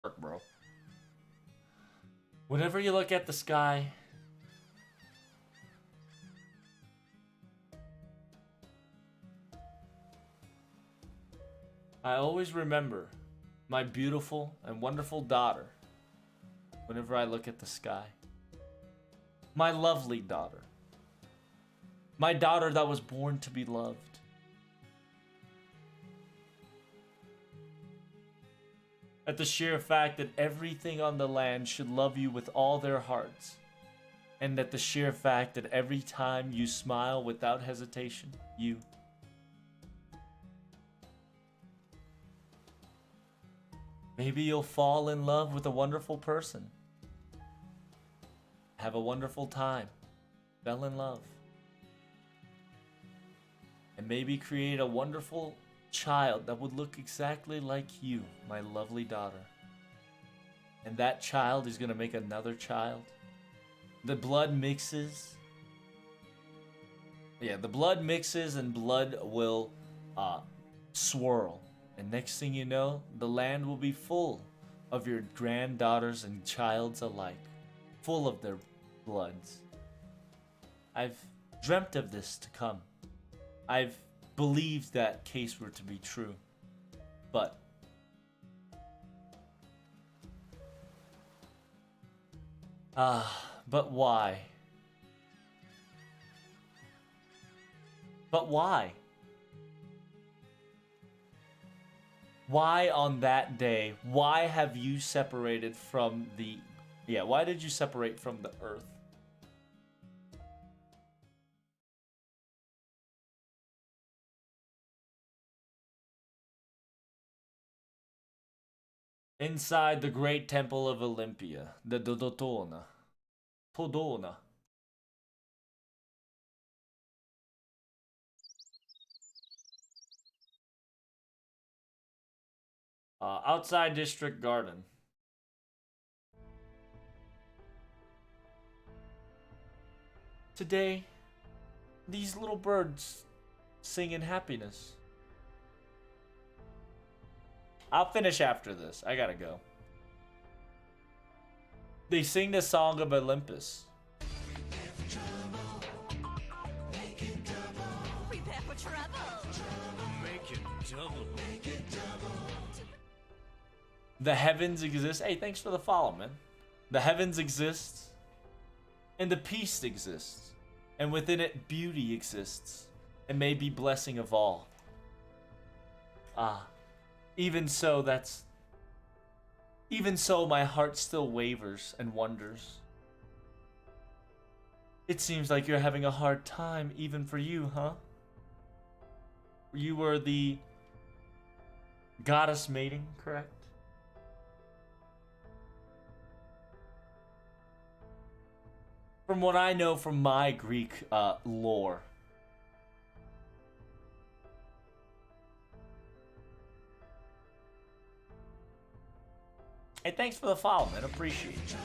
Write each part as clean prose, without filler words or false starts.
Bro. Whenever you look at the sky, I always remember my beautiful and wonderful daughter whenever I look at the sky. My lovely daughter. My daughter that was born to be loved. At the sheer fact that everything on the land should love you with all their hearts. And at the sheer fact that every time you smile without hesitation, maybe you'll fall in love with a wonderful person. Have a wonderful time. Fell in love. And maybe create a wonderful child that would look exactly like you, my lovely daughter. And that child is gonna make another child. The blood mixes. Yeah, the blood mixes and blood will swirl. And next thing you know, the land will be full of your granddaughters and childs alike. Full of their bloods. I've dreamt of this to come. I've believed that case were to be true. But but why? But why? Why on that day? Why have you separated from the... Yeah, why did you separate from the earth? Inside the great temple of Olympia, the Dodotona. Podona. Outside District Garden. Today, these little birds sing in happiness. I'll finish after this. I gotta go. They sing the song of Olympus. Prepare for trouble. Make it double. The heavens exist. Hey, thanks for the follow, man. The heavens exist. And the peace exists. And within it, beauty exists. And may be blessing of all. Even so, Even so, my heart still wavers and wonders. It seems like you're having a hard time, even for you, huh? You were the goddess mating, correct? From what I know from my Greek lore. Hey, thanks for the follow, man. Appreciate it.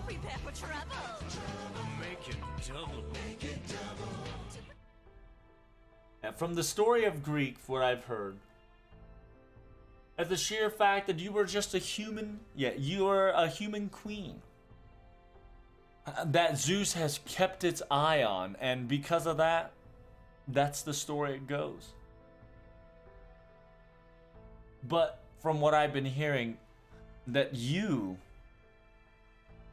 Prepare for trouble. Make it double. And from the story of Greek, what I've heard, at the sheer fact that you were just a human, you are a human queen that Zeus has kept its eye on, and because of that, that's the story it goes. But from what I've been hearing, that you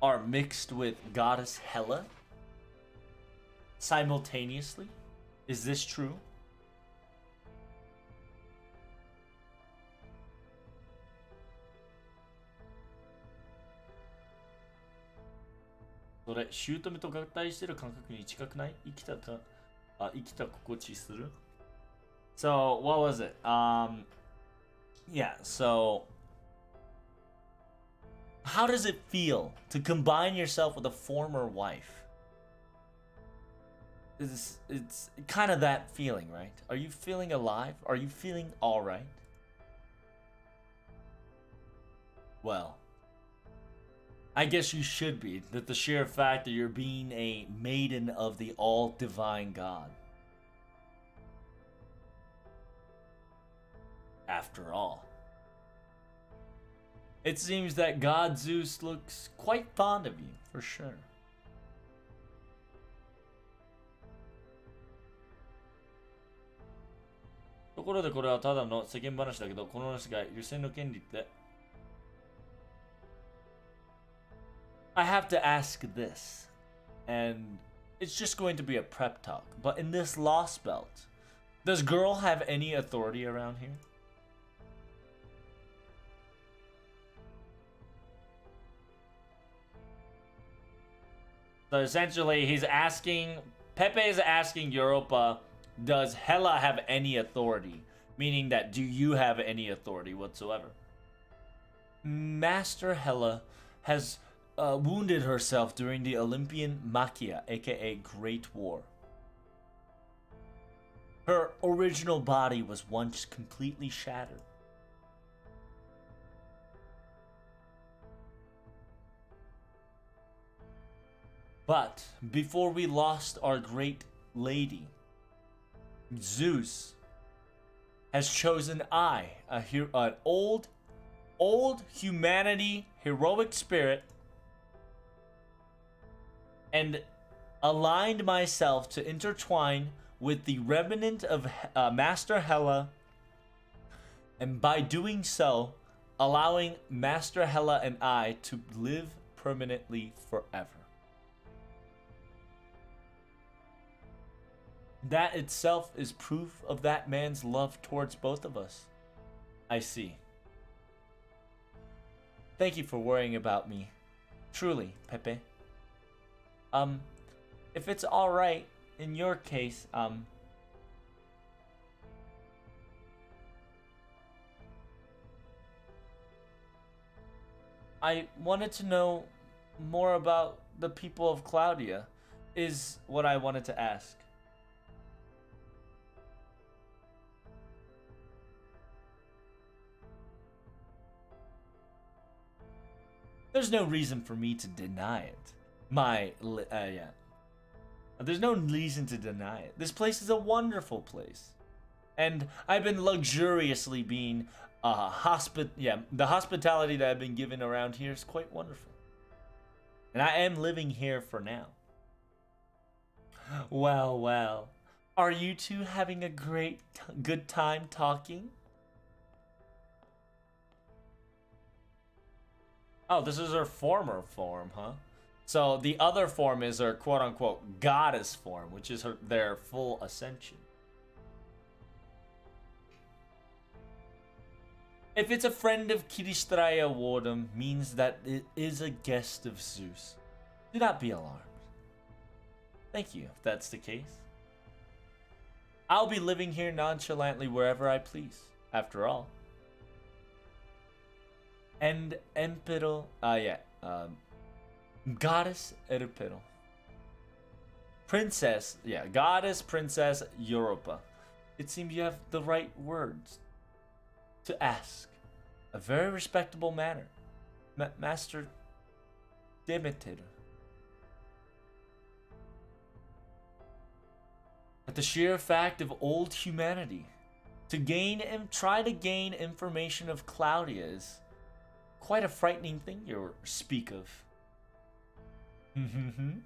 are mixed with goddess Hela simultaneously. Is this true?それ、姑と合体してる感覚に近くない？生きた心地する? So, what was it? Yeah, so how does it feel to combine yourself with a former wife? It's kind of that feeling, right? Are you feeling alive? Are you feeling alright? Well, I guess you should be, that the sheer fact that you're being a maiden of the all-divine God. After all. It seems that God Zeus looks quite fond of you, for sure. Toころでこれはただの世間話だけど、この話が優先の権利って。I have to ask this, and it's just going to be a prep talk. But in this Lost Belt, does girl have any authority around here? So essentially, Pepe is asking Europa, does Hela have any authority? Meaning that, do you have any authority whatsoever? Master Hela has wounded herself during the Olympian Machia, aka Great War. Her original body was once completely shattered. But before we lost our great lady, Zeus has chosen an old humanity, heroic spirit, and aligned myself to intertwine with the remnant of Master Hela, and by doing so, allowing Master Hela and I to live permanently forever. That itself is proof of that man's love towards both of us. I see. Thank you for worrying about me. Truly, Pepe. If it's alright, in your case, I wanted to know more about the people of Claudia, is what I wanted to ask. There's no reason for me to deny it. There's no reason to deny it. This place is a wonderful place. And I've been luxuriously being, the hospitality that I've been given around here is quite wonderful. And I am living here for now. Well, well. Are you two having a good time talking? Oh, this is her former form, huh? So the other form is her quote-unquote goddess form, which is their full ascension. If it's a friend of Kiristraya Wardum, means that it is a guest of Zeus. Do not be alarmed. Thank you, if that's the case. I'll be living here nonchalantly wherever I please, after all. And Empero, Goddess Erpero. Goddess Princess Europa. It seems you have the right words to ask. A very respectable manner. Master Demeter. At the sheer fact of old humanity, try to gain information of Claudia is quite a frightening thing you speak of.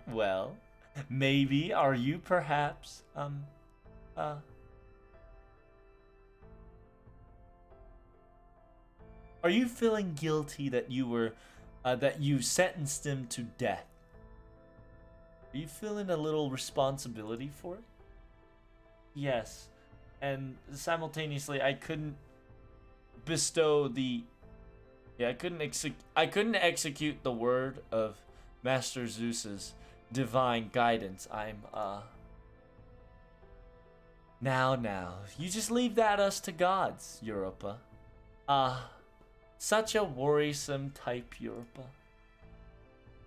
Well, maybe are you perhaps are you feeling guilty that you sentenced him to death? Are you feeling a little responsibility for it? Yes, and simultaneously I couldn't I couldn't execute the word of Master Zeus's divine guidance. Now, you just leave that us to gods, Europa. Such a worrisome type, Europa.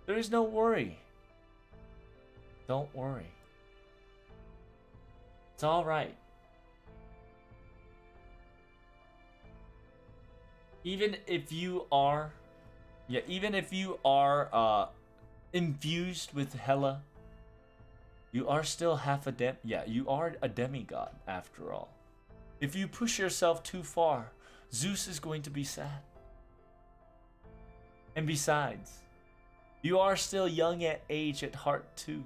There is no worry. Don't worry. It's alright. Even if you are infused with Hela, you are still you are a demigod after all. If you push yourself too far, Zeus is going to be sad. And besides, you are still young at age at heart too.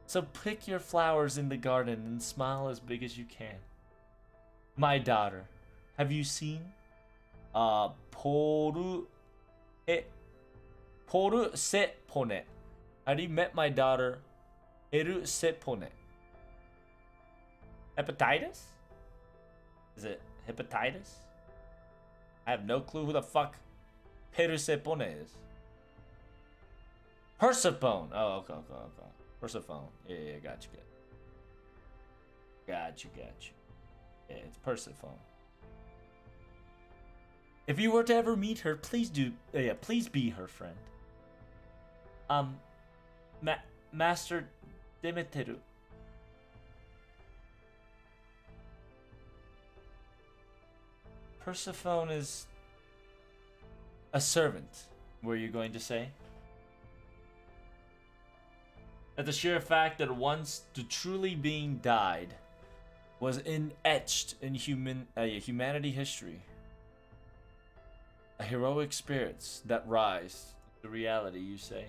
So pick your flowers in the garden and smile as big as you can. My daughter, have you seen Poru e Poru Sepone? Have you met my daughter Eru Sepone? Hepatitis? Is it hepatitis? I have no clue who the fuck Persephone is. Persephone. Oh, okay. Persephone. Yeah, got you. Got you. Yeah, it's Persephone. If you were to ever meet her, please please be her friend. Master Demeteru. Persephone is a servant, were you going to say? That the sheer fact that once the truly being died was etched in humanity history. A heroic spirits that rise to reality, you say?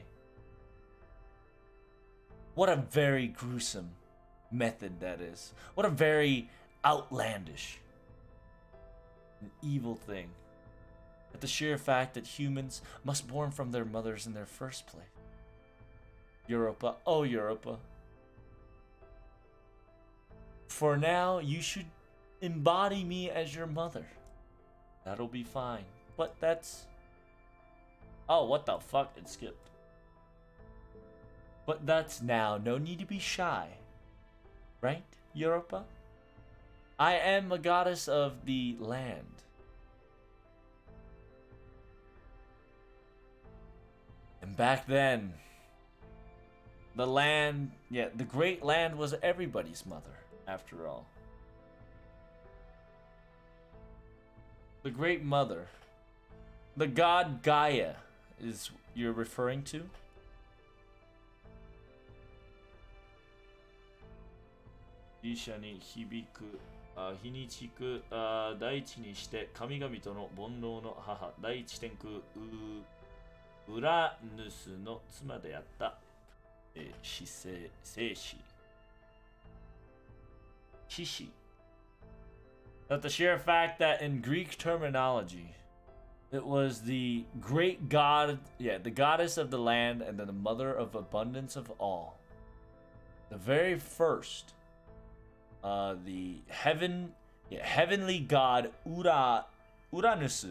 What a very gruesome method that is. What a very outlandish and evil thing. That the sheer fact that humans must born from their mothers in their first place. Europa, oh Europa. For now, you should embody me as your mother. That'll be fine. But that's... Oh, what the fuck? It skipped. But that's now. No need to be shy. Right, Europa? I am a goddess of the land. And back then, the land, the great land was everybody's mother, after all. The great mother. The god Gaia is you're referring to? Ishaに響く、日にちく、大地にして神々との煩悩の母、第一天空ウラヌスの妻であった、生死。獅子。That the sheer fact that in Greek terminology, it was the great god, the goddess of the land and then the mother of abundance of all. The very first, the heavenly god Uranus,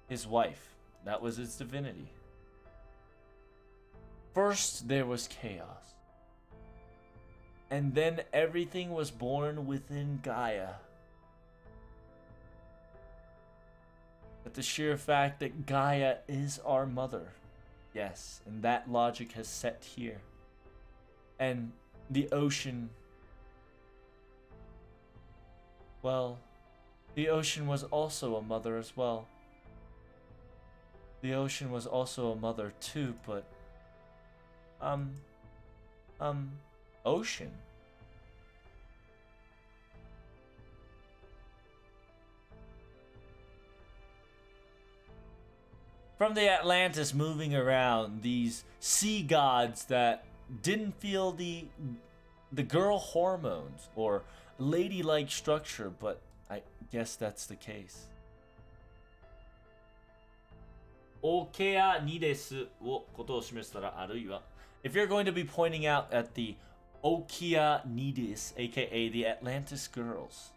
his wife. That was its divinity. First there was chaos. And then everything was born within Gaia. But the sheer fact that Gaia is our mother. Yes, and that logic has set here. And the ocean... Well, the ocean was also a mother as well. The ocean was also a mother too, but... Ocean? From the Atlantis moving around, these sea gods that didn't feel the girl hormones or ladylike structure, but I guess that's the case. オケアニデスをことを示したら、あるいは if you're going to be pointing out at the Okeanidis, aka the Atlantis girls,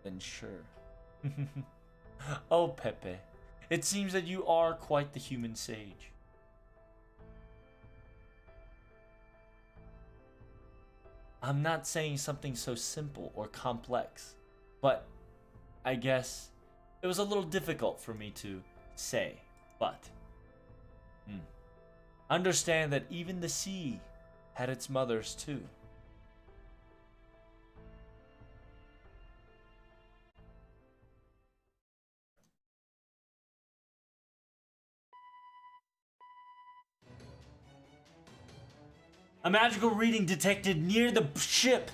then sure. Oh, Pepe, it seems that you are quite the human sage. I'm not saying something so simple or complex, but I guess it was a little difficult for me to say, but understand that even the sea had its mothers too. A magical reading detected near the ship.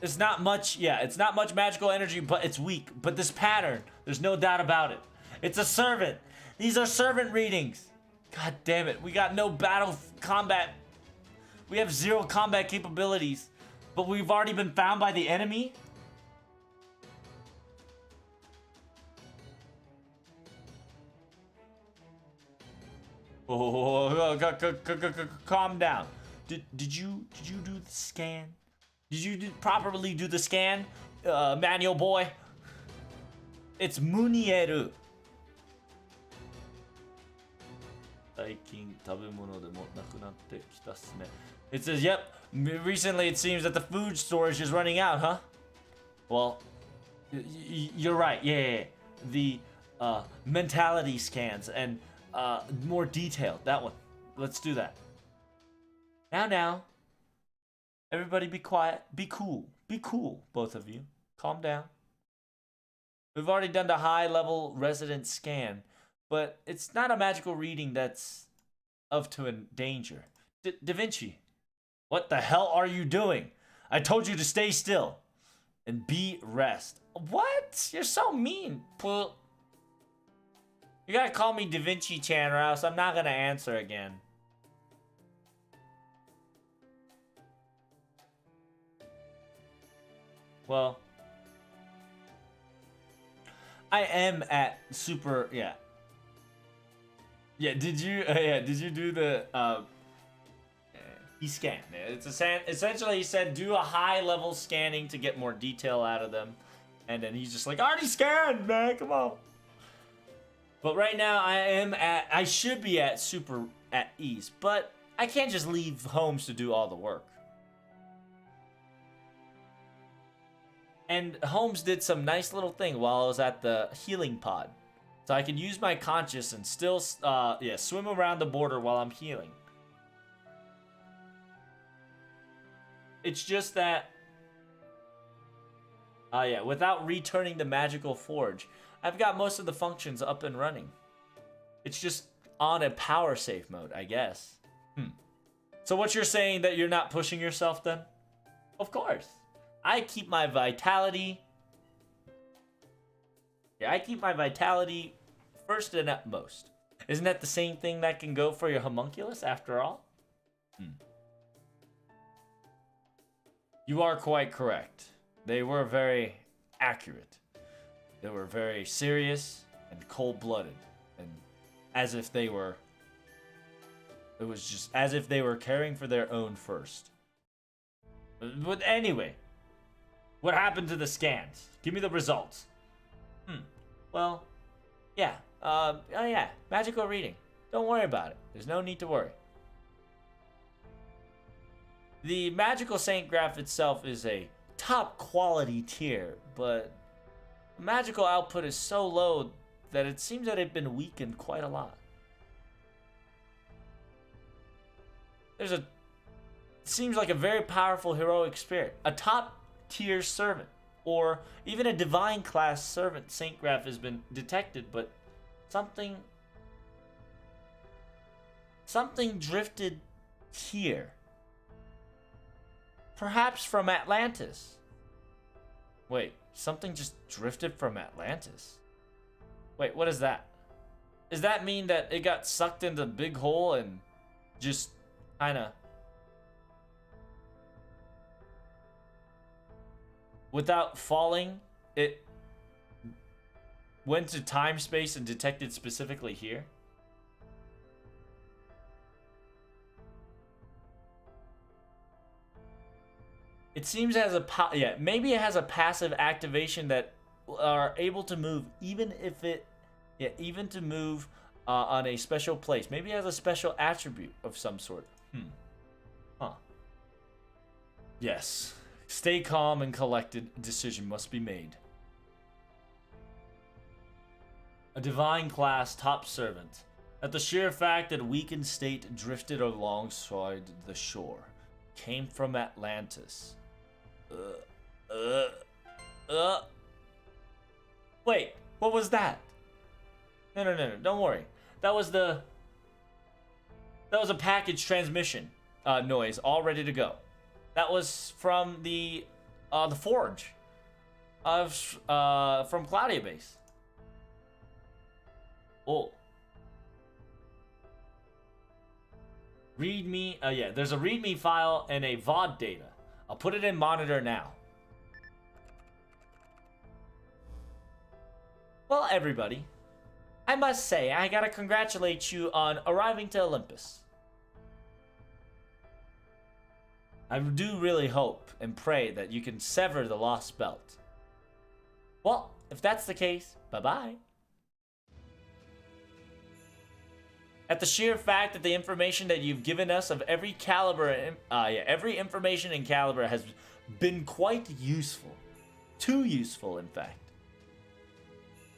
It's not much, it's not much magical energy, but it's weak. But this pattern, there's no doubt about it. It's a servant. These are servant readings. God damn it. We got no combat. We have 0 combat capabilities. But we've already been found by the enemy? Oh, calm down. Did you do the scan? Did you properly do the scan, manual boy? It's Munieru. It says, yep, recently it seems that the food storage is running out, huh? Well, you're right, yeah. The mentality scans and more detailed, that one. Let's do that. Now. Everybody be quiet, be cool, both of you. Calm down. We've already done the high-level resident scan, but it's not a magical reading that's to danger. Da Vinci, what the hell are you doing? I told you to stay still and be rest. What? You're so mean. You gotta call me Da Vinci-chan or else I'm not gonna answer again. Well, I am at super, yeah. Yeah, did you do the, he scanned. It's essentially he said do a high level scanning to get more detail out of them. And then he's just like, already scanned, man, come on. But right now I should be at super at ease, but I can't just leave Holmes to do all the work. And Holmes did some nice little thing while I was at the healing pod. So I can use my conscious and still, swim around the border while I'm healing. It's just that, without returning the magical forge, I've got most of the functions up and running. It's just on a power save mode, I guess. So what you're saying that you're not pushing yourself then? Of course. I keep my vitality. Yeah, I keep my vitality first and utmost. Isn't that the same thing that can go for your homunculus after all? You are quite correct. They were very accurate. They were very serious and cold-blooded. And as if they were... It was just as if they were caring for their own first. But anyway... What happened to the scans? Give me the results. Well, yeah. Magical reading. Don't worry about it. There's no need to worry. The magical Saint Graph itself is a top quality tier, but the magical output is so low that it seems that it's been weakened quite a lot. It seems like a very powerful heroic spirit. A top tier servant, or even a divine class servant Saint Graph has been detected, but something drifted here. Perhaps from Atlantis. Wait, something just drifted from Atlantis? Wait, what is that? Does that mean that it got sucked into the big hole and just kinda without falling, it went to time, space, and detected specifically here? It seems it has maybe it has a passive activation that are able to move even to move on a special place. Maybe it has a special attribute of some sort. Yes. Stay calm and collected. Decision must be made. A divine class top servant. At the sheer fact that weakened state drifted alongside the shore. Came from Atlantis. Wait, what was that? No, don't worry. That was a package transmission noise, all ready to go. That was from the forge from Claudia Base. Oh. README, yeah, there's a README file and a VOD data. I'll put it in monitor now. Well, everybody, I must say, I gotta congratulate you on arriving to Olympus. I do really hope and pray that you can sever the lost belt. Well, if that's the case, bye-bye. At the sheer fact that the information that you've given us of every caliber, every information in caliber has been quite useful. Too useful, in fact.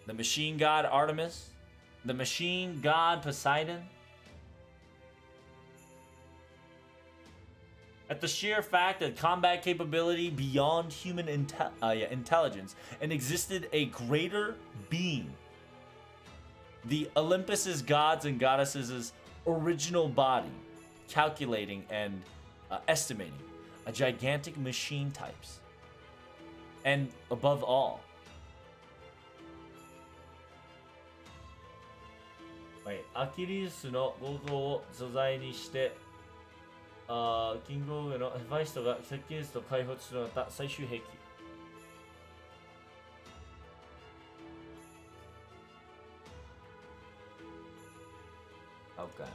The machine god Artemis, the machine god Poseidon. At the sheer fact that combat capability beyond human intelligence and existed a greater being. The Olympus's gods and goddesses' original body, calculating and estimating a gigantic machine types. And above all,アキリスの構造を素材にして、キングオーグのヘファイストが接近数と開発するまた最終兵器。Okay.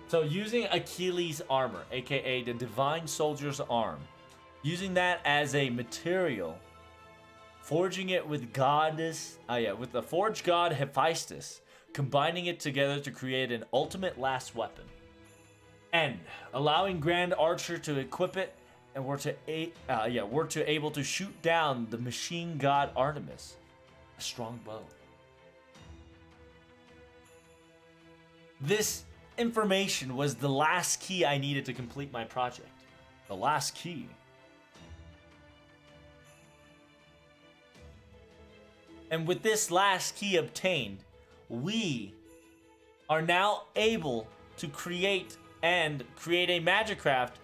So using Achilles' armor, aka the Divine Soldier's arm, using that as a material, forging it with with the forge god Hephaestus, combining it together to create an ultimate last weapon, and allowing Grand Archer to equip it, and we're able to shoot down the machine god Artemis, a strong bow. This information was the last key I needed to complete my project. The last key. And with this last key obtained, we are now able to create a magicraft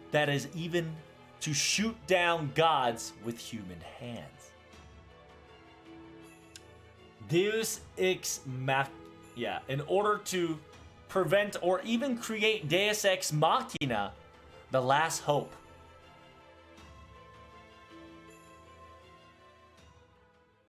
that is even to shoot down gods with human hands. Deus Ex Machina. Yeah, in order to prevent or even create Deus Ex Machina, the last hope